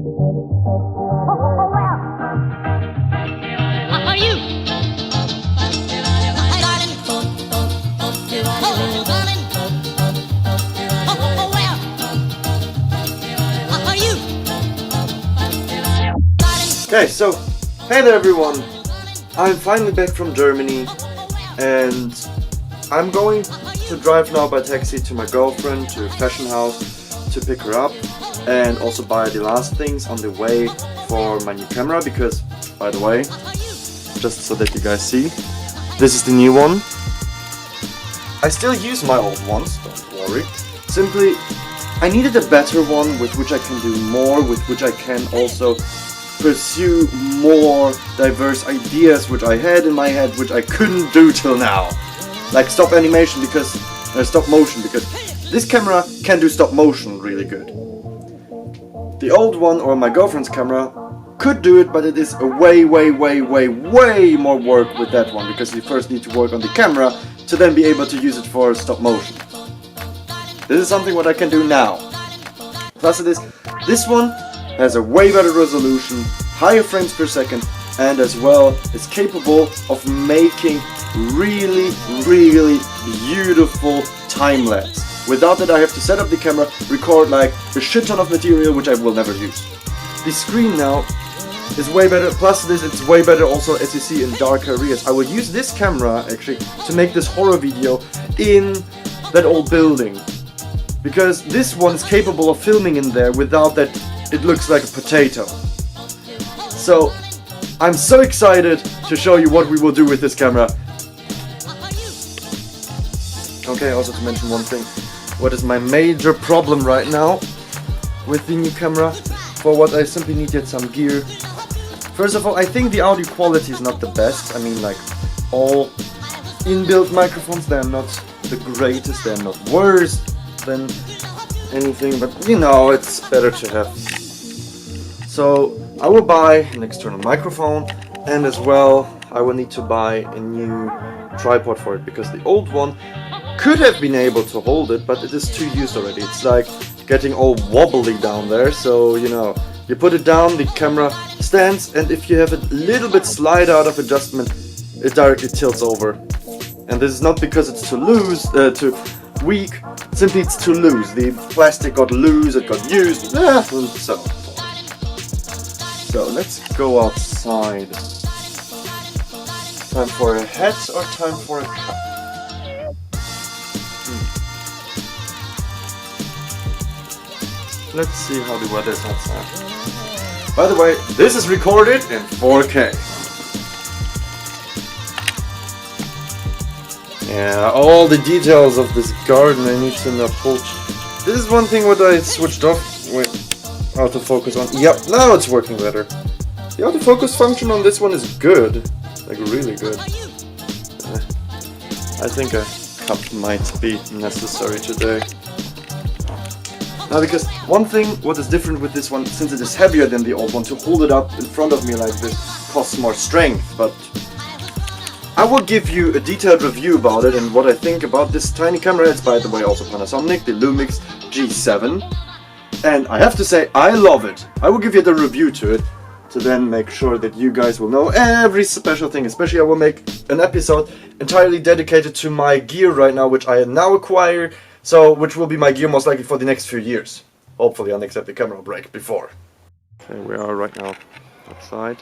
Okay, so hey there everyone, I'm finally back from Germany and I'm going to drive now by taxi to my girlfriend to a fashion house to pick her up and also buy the last things on the way for my new camera because, by the way, just so that you guys see, this is the new one. I still use my old ones, don't worry. Simply, I needed a better one with which I can do more, with which I can also pursue more diverse ideas which I had in my head which I couldn't do till now. Like stop motion because this camera can do stop motion really good. The old one, or my girlfriend's camera, could do it, but it is a way more work with that one because you first need to work on the camera to then be able to use it for stop motion. This is something what I can do now. Plus this one has a way better resolution, higher frames per second, and as well is capable of making really beautiful time lapse. Without that I have to set up the camera, record like a shit ton of material which I will never use. The screen now is way better, plus it's way better also as you see in dark areas. I will use this camera actually to make this horror video in that old building. Because this one is capable of filming in there without that it looks like a potato. So I'm so excited to show you what we will do with this camera. Okay, also to mention one thing. What is my major problem right now with the new camera? For what I simply need yet some gear. First of all, I think the audio quality is not the best. I mean, like all inbuilt microphones, they're not the greatest, they're not worse than anything, but you know, it's better to have. So I will buy an external microphone, and as well I will need to buy a new tripod for it because the old one could have been able to hold it, but it is too used already. It's like getting all wobbly down there, so you know, you put it down, the camera stands, and if you have a little bit slide out of adjustment, it directly tilts over. And this is not because it's too loose, too weak, simply it's too loose. The plastic got loose, it got used, and so forth. So let's go outside. Time for a hat or time for a cup? Let's see how the weather is outside. By the way, this is recorded in 4K. Yeah, all the details of this garden I need to know. This is one thing what I switched off with autofocus on. Yep, now it's working better. The autofocus function on this one is good. Like really good. I think a cup might be necessary today. Now because one thing what is different with this one, since it is heavier than the old one, to hold it up in front of me like this costs more strength, but I will give you a detailed review about it and what I think about this tiny camera. It's by the way also Panasonic, the Lumix G7, and I have to say I love it. I will give you the review to it to then make sure that you guys will know every special thing. Especially I will make an episode entirely dedicated to my gear right now, which I now acquire, so which will be my gear most likely for the next few years. Hopefully I'll accept the camera break before. Okay, we are right now outside.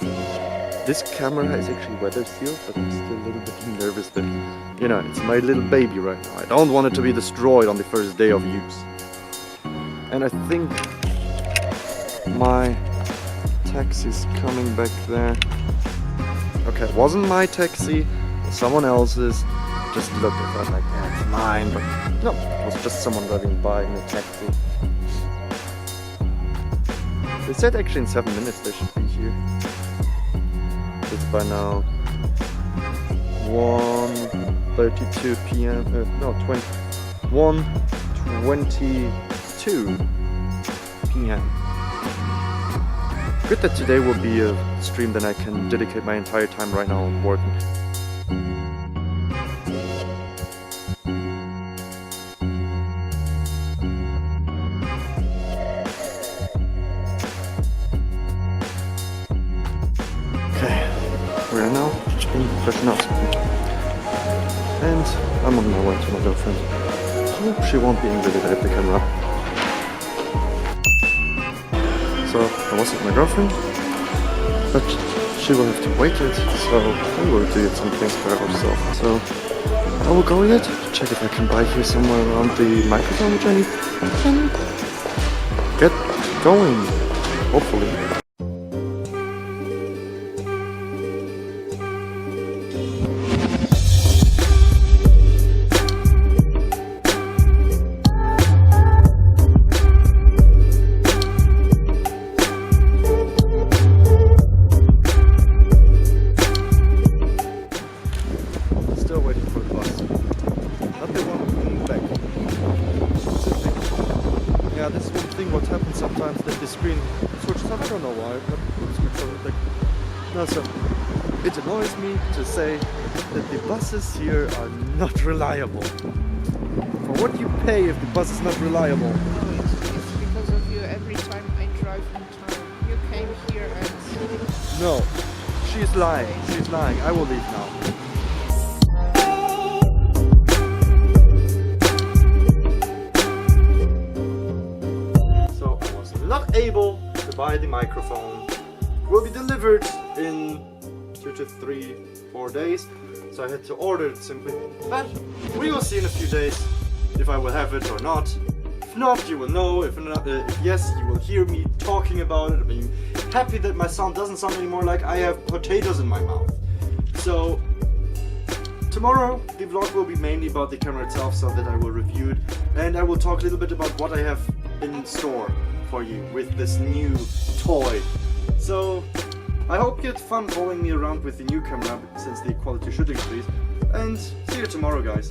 This camera is actually weather sealed, but I'm still a little bit nervous that, you know, it's my little baby right now. I don't want it to be destroyed on the first day of use. And I think my taxi's coming back there. Okay, it wasn't my taxi, it was someone else's. Just looked at that like, yeah, it's mine, but no, it was just someone driving by in a taxi. They said actually in 7 minutes they should be here. It's by now 1:32 p.m. No, 1:22 p.m. Good that today will be a stream that I can dedicate my entire time right now on working. fashion house. And I'm on my way to my girlfriend. Hope she won't be angry that I have the camera. So I was with my girlfriend, but she will have to wait it, so we will do some things for ourselves. So I will go yet, check if I can buy here somewhere around the microphone which I need, and get going, hopefully. Still waiting for the bus. Not the one coming back. Yeah, this is one thing what happens sometimes, that the screen switches on. I don't know why, but the screen doesn't like. No, so it annoys me to say that the buses here are not reliable. For what you pay if the bus is not reliable? No, it's because of you. Every time I drive in town, you came here and... No, she's lying. She's lying. I will leave now. Not able to buy the microphone. Will be delivered in 2 to 3, 4 days, so I had to order it simply. But we will see in a few days if I will have it or not. If not, you will know. If not, if yes, you will hear me talking about it. I mean, happy that my sound doesn't sound anymore like I have potatoes in my mouth. So tomorrow the vlog will be mainly about the camera itself, so that I will review it, and I will talk a little bit about what I have in store for you with this new toy. So I hope you had fun following me around with the new camera, since the quality should increase, and see you tomorrow, guys.